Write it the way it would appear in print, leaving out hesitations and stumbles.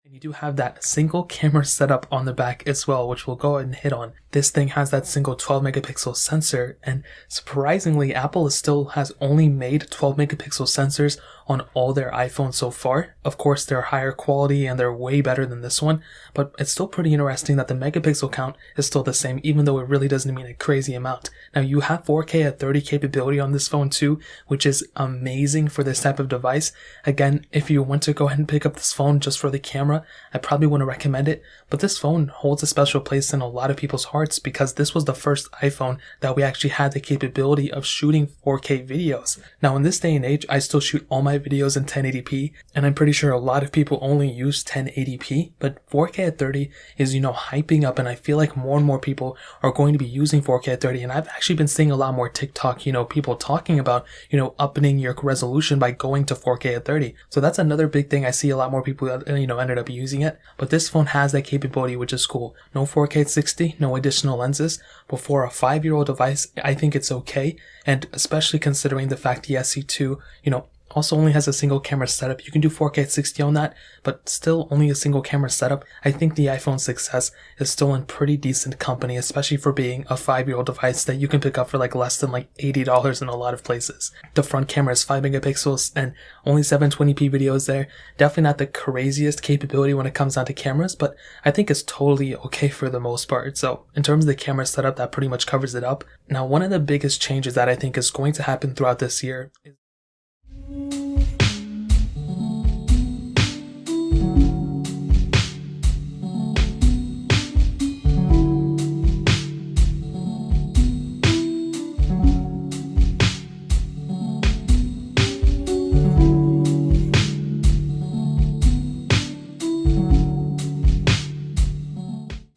And you do have that single camera setup on the back as well, which we'll go ahead and hit on. This thing has that single 12 megapixel sensor, and surprisingly, Apple still has only made 12 megapixel sensors on all their iPhones so far. Of course, they're higher quality and they're way better than this one, but it's still pretty interesting that the megapixel count is still the same, even though it really doesn't mean a crazy amount. Now, you have 4K at 30 capability on this phone too, which is amazing for this type of device. Again, if you want to go ahead and pick up this phone just for the camera, I probably wouldn't recommend it, but this phone holds a special place in a lot of people's hearts because this was the first iPhone that we actually had the capability of shooting 4K videos. Now, in this day and age, I still shoot all my videos in 1080p, and I'm pretty sure a lot of people only use 1080p, but 4K at 30 is, hyping up, and I feel like more and more people are going to be using 4K at 30, and I've actually been seeing a lot more TikTok, people talking about, upping your resolution by going to 4K at 30. So that's another big thing. I see a lot more people, ended up using it, but this phone has that capability, which is cool. No 4K at 60, no additional lenses, but for a 5-year-old device, I think it's okay, and especially considering the fact the SE2, also only has a single camera setup. You can do 4K at 60 on that, but still only a single camera setup. I think the iPhone 6s is still in pretty decent company, especially for being a 5-year-old device that you can pick up for less than $80 in a lot of places. The front camera is 5 megapixels and only 720p videos there. Definitely not the craziest capability when it comes down to cameras, but I think it's totally okay for the most part. So in terms of the camera setup, that pretty much covers it up. Now, one of the biggest changes that I think is going to happen throughout this year is